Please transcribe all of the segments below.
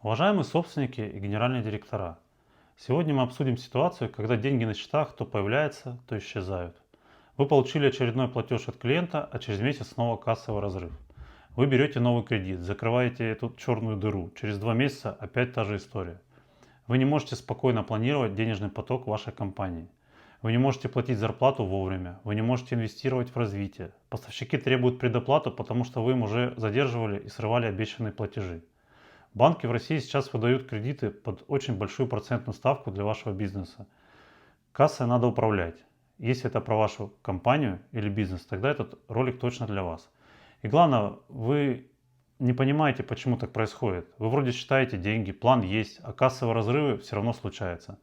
Уважаемые собственники и генеральные директора, сегодня мы обсудим ситуацию, когда деньги на счетах то появляются, то исчезают. Вы получили очередной платеж от клиента, а через месяц снова кассовый разрыв. Вы берете новый кредит, закрываете эту черную дыру. Через 2 месяца опять та же история. Вы не можете спокойно планировать денежный поток вашей компании. Вы не можете платить зарплату вовремя. Вы не можете инвестировать в развитие. Поставщики требуют предоплату, потому что вы им уже задерживали и срывали обещанные платежи. Банки в России сейчас выдают кредиты под очень большую процентную ставку для вашего бизнеса. Кассой надо управлять. Если это про вашу компанию или бизнес, тогда этот ролик точно для вас. И главное, вы не понимаете, почему так происходит. Вы вроде считаете деньги, план есть, а кассовые разрывы все равно случаются.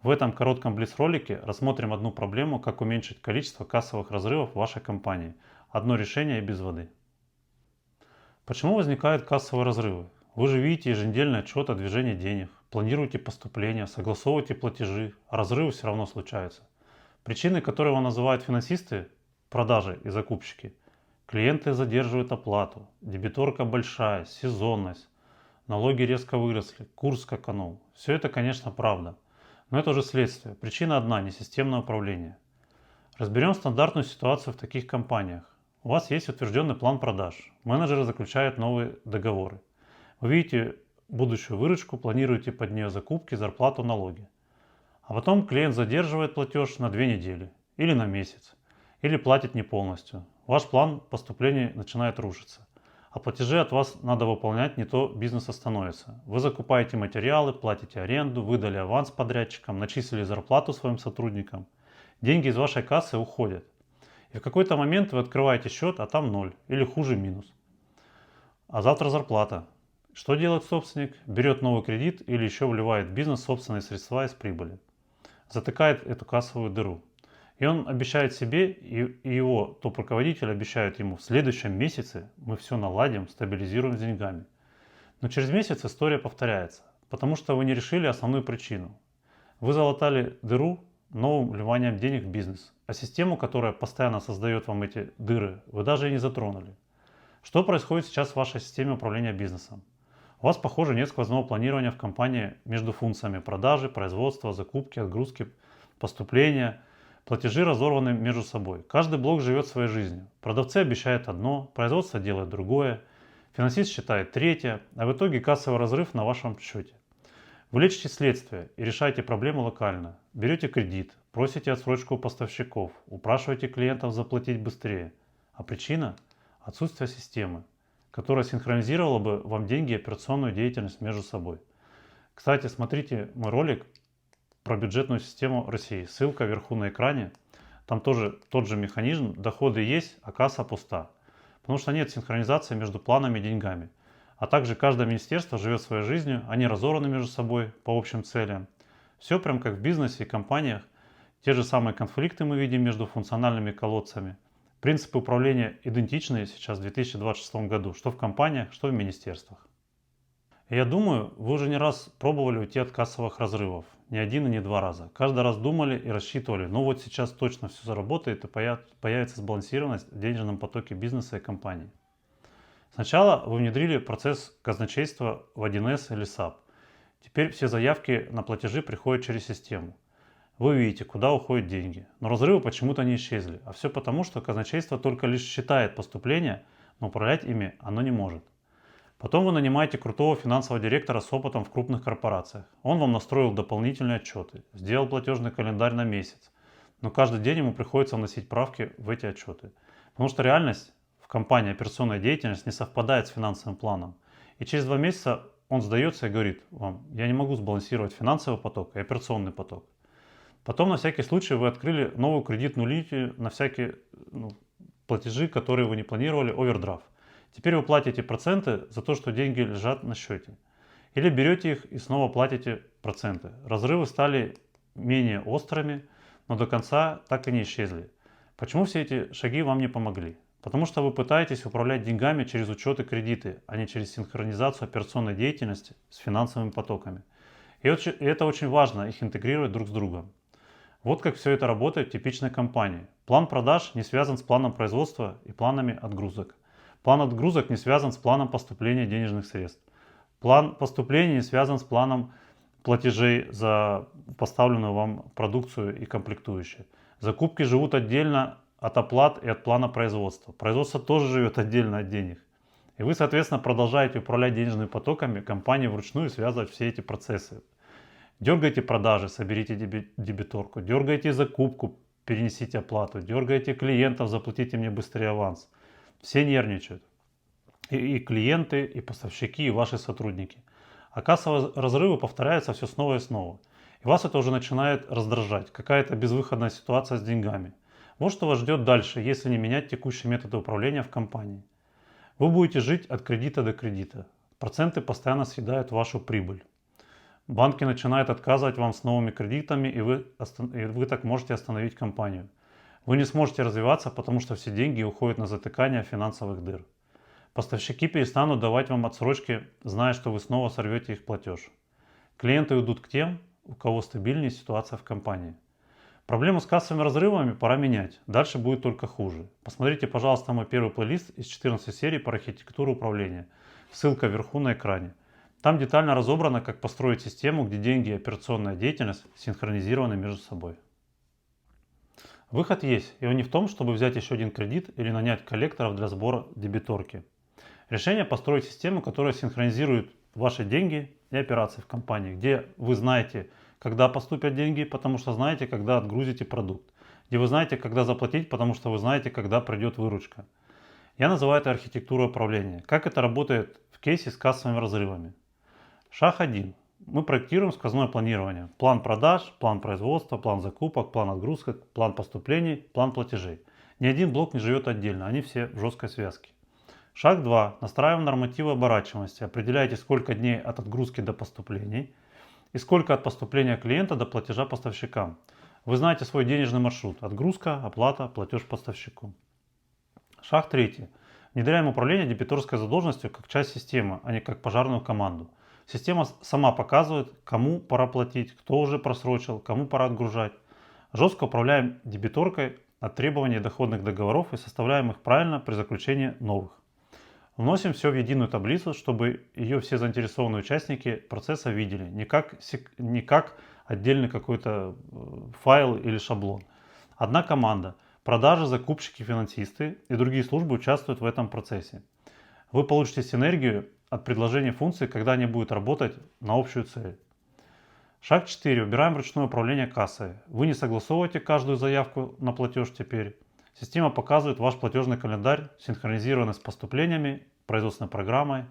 В этом коротком блиц-ролике рассмотрим одну проблему, как уменьшить количество кассовых разрывов в вашей компании. Одно решение и без воды. Почему возникают кассовые разрывы? Вы же видите еженедельный отчет о движении денег, планируете поступления, согласовываете платежи, а разрывы все равно случаются. Причины, которые вам называют финансисты, продажи и закупщики. Клиенты задерживают оплату, дебиторка большая, сезонность, налоги резко выросли, курс скаканул. Все это, конечно, правда. Но это уже следствие. Причина одна – несистемное управление. Разберем стандартную ситуацию в таких компаниях. У вас есть утвержденный план продаж. Менеджеры заключают новые договоры. Вы видите будущую выручку, планируете под нее закупки, зарплату, налоги. А потом клиент задерживает платеж на 2 недели или на месяц, или платит не полностью. Ваш план поступлений начинает рушиться. А платежи от вас надо выполнять, не то бизнес остановится. Вы закупаете материалы, платите аренду, выдали аванс подрядчикам, начислили зарплату своим сотрудникам. Деньги из вашей кассы уходят. И в какой-то момент вы открываете счет, а там ноль или хуже минус. А завтра зарплата. Что делает собственник? Берет новый кредит или еще вливает в бизнес собственные средства из прибыли. Затыкает эту кассовую дыру. И он обещает себе, и его топ-руководитель обещает ему, в следующем месяце мы все наладим, стабилизируем с деньгами. Но через месяц история повторяется, потому что вы не решили основную причину. Вы залатали дыру новым вливанием денег в бизнес, а систему, которая постоянно создает вам эти дыры, вы даже и не затронули. Что происходит сейчас в вашей системе управления бизнесом? У вас, похоже, нет сквозного планирования в компании между функциями продажи, производства, закупки, отгрузки, поступления. Платежи разорваны между собой. Каждый блок живет своей жизнью. Продавцы обещают одно, производство делает другое, финансист считает третье, а в итоге кассовый разрыв на вашем счете. Вы лечите следствие и решаете проблему локально. Берете кредит, просите отсрочку у поставщиков, упрашиваете клиентов заплатить быстрее. А причина – отсутствие системы, которая синхронизировала бы вам деньги и операционную деятельность между собой. Кстати, смотрите мой ролик про бюджетную систему России. Ссылка вверху на экране. Там тоже тот же механизм. Доходы есть, а касса пуста. Потому что нет синхронизации между планами и деньгами. А также каждое министерство живет своей жизнью, они разорваны между собой по общим целям. Все прям как в бизнесе и компаниях. Те же самые конфликты мы видим между функциональными колодцами. Принципы управления идентичны сейчас в 2026 году, что в компаниях, что в министерствах. И я думаю, вы уже не раз пробовали уйти от кассовых разрывов. Не один и не два раза. Каждый раз думали и рассчитывали, ну вот сейчас точно все заработает и появится сбалансированность в денежном потоке бизнеса и компании. Сначала вы внедрили процесс казначейства в 1С или САП. Теперь все заявки на платежи приходят через систему. Вы видите, куда уходят деньги. Но разрывы почему-то не исчезли. А все потому, что казначейство только лишь считает поступления, но управлять ими оно не может. Потом вы нанимаете крутого финансового директора с опытом в крупных корпорациях. Он вам настроил дополнительные отчеты, сделал платежный календарь на месяц. Но каждый день ему приходится вносить правки в эти отчеты. Потому что реальность в компании, операционная деятельность не совпадает с финансовым планом. И через 2 месяца он сдается и говорит вам, я не могу сбалансировать финансовый поток и операционный поток. Потом на всякий случай вы открыли новую кредитную линию на всякие платежи, которые вы не планировали, овердрафт. Теперь вы платите проценты за то, что деньги лежат на счете. Или берете их и снова платите проценты. Разрывы стали менее острыми, но до конца так и не исчезли. Почему все эти шаги вам не помогли? Потому что вы пытаетесь управлять деньгами через учет и кредиты, а не через синхронизацию операционной деятельности с финансовыми потоками. И это очень важно, их интегрировать друг с другом. Вот как все это работает в типичной компании. План продаж не связан с планом производства и планами отгрузок. План отгрузок не связан с планом поступления денежных средств. План поступлений связан с планом платежей за поставленную вам продукцию и комплектующие. Закупки живут отдельно от оплат и от плана производства. Производство тоже живет отдельно от денег. И вы, соответственно, продолжаете управлять денежными потоками компании вручную и связывать все эти процессы. Дергайте продажи, соберите дебиторку, дергайте закупку, перенесите оплату, дергайте клиентов, заплатите мне быстрее аванс. Все нервничают. И клиенты, и поставщики, и ваши сотрудники. А кассовые разрывы повторяются все снова и снова. И вас это уже начинает раздражать. Какая-то безвыходная ситуация с деньгами. Вот что вас ждет дальше, если не менять текущие методы управления в компании. Вы будете жить от кредита до кредита. Проценты постоянно съедают вашу прибыль. Банки начинают отказывать вам с новыми кредитами, и вы так можете остановить компанию. Вы не сможете развиваться, потому что все деньги уходят на затыкание финансовых дыр. Поставщики перестанут давать вам отсрочки, зная, что вы снова сорвете их платеж. Клиенты уйдут к тем, у кого стабильнее ситуация в компании. Проблему с кассовыми разрывами пора менять, дальше будет только хуже. Посмотрите, пожалуйста, мой первый плейлист из 14 серий про архитектуру управления. Ссылка вверху на экране. Там детально разобрано, как построить систему, где деньги и операционная деятельность синхронизированы между собой. Выход есть, и он не в том, чтобы взять еще один кредит или нанять коллекторов для сбора дебиторки. Решение построить систему, которая синхронизирует ваши деньги и операции в компании, где вы знаете, когда поступят деньги, потому что знаете, когда отгрузите продукт, где вы знаете, когда заплатить, потому что вы знаете, когда придет выручка. Я называю это архитектурой управления. Как это работает в кейсе с кассовыми разрывами? Шаг 1. Мы проектируем сквозное планирование. План продаж, план производства, план закупок, план отгрузок, план поступлений, план платежей. Ни один блок не живет отдельно, они все в жесткой связке. Шаг 2. Настраиваем нормативы оборачиваемости. Определяйте, сколько дней от отгрузки до поступлений и сколько от поступления клиента до платежа поставщикам. Вы знаете свой денежный маршрут. Отгрузка, оплата, платеж поставщику. Шаг 3. Внедряем управление дебиторской задолженностью как часть системы, а не как пожарную команду. Система сама показывает, кому пора платить, кто уже просрочил, кому пора отгружать. Жестко управляем дебиторкой от требований доходных договоров и составляем их правильно при заключении новых. Вносим все в единую таблицу, чтобы ее все заинтересованные участники процесса видели, не как отдельный какой-то файл или шаблон. Одна команда, продажи, закупщики, финансисты и другие службы участвуют в этом процессе. Вы получите синергию от предложения функций, когда они будут работать на общую цель. Шаг 4. Убираем ручное управление кассой. Вы не согласовываете каждую заявку на платеж теперь. Система показывает ваш платежный календарь, синхронизированный с поступлениями, производственной программой,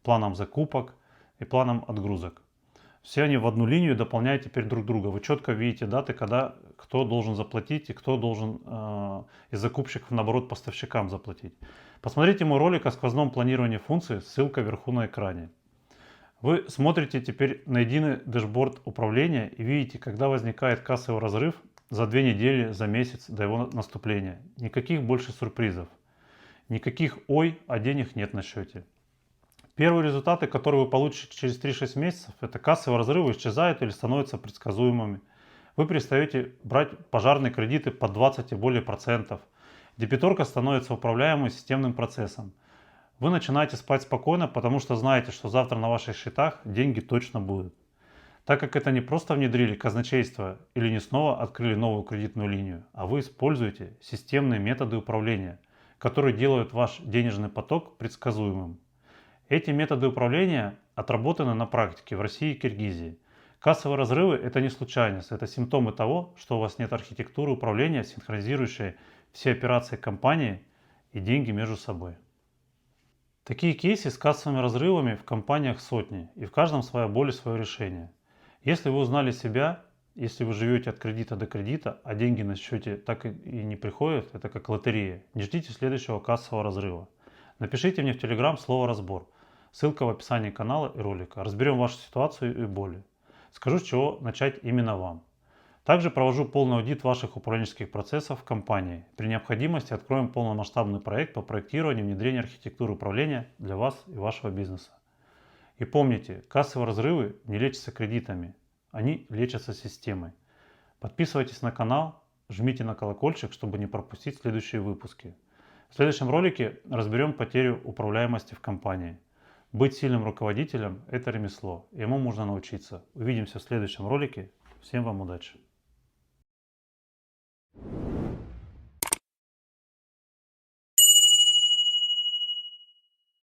планом закупок и планом отгрузок. Все они в одну линию дополняют теперь друг друга. Вы четко видите даты, когда кто должен заплатить и кто должен из закупщиков, наоборот, поставщикам заплатить. Посмотрите мой ролик о сквозном планировании функций, ссылка вверху на экране. Вы смотрите теперь на единый дэшборд управления и видите, когда возникает кассовый разрыв за 2 недели, за месяц до его наступления. Никаких больше сюрпризов. Никаких «ой, а денег нет на счете». Первые результаты, которые вы получите через 3-6 месяцев, это кассовые разрывы исчезают или становятся предсказуемыми. Вы перестаете брать пожарные кредиты под 20 и более процентов. Дебиторка становится управляемым системным процессом. Вы начинаете спать спокойно, потому что знаете, что завтра на ваших счетах деньги точно будут. Так как это не просто внедрили казначейство или не снова открыли новую кредитную линию, а вы используете системные методы управления, которые делают ваш денежный поток предсказуемым. Эти методы управления отработаны на практике в России и Киргизии. Кассовые разрывы – это не случайность, это симптомы того, что у вас нет архитектуры управления, синхронизирующей все операции компании и деньги между собой. Такие кейсы с кассовыми разрывами в компаниях сотни, и в каждом своя боль и свое решение. Если вы узнали себя, если вы живете от кредита до кредита, а деньги на счете так и не приходят, это как лотерея, не ждите следующего кассового разрыва. Напишите мне в Telegram слово «разбор». Ссылка в описании канала и ролика. Разберем вашу ситуацию и боли. Скажу, с чего начать именно вам. Также провожу полный аудит ваших управленческих процессов в компании. При необходимости откроем полномасштабный проект по проектированию и внедрению архитектуры управления для вас и вашего бизнеса. И помните, кассовые разрывы не лечатся кредитами, они лечатся системой. Подписывайтесь на канал, жмите на колокольчик, чтобы не пропустить следующие выпуски. В следующем ролике разберем потерю управляемости в компании. Быть сильным руководителем – это ремесло, ему можно научиться. Увидимся в следующем ролике. Всем вам удачи!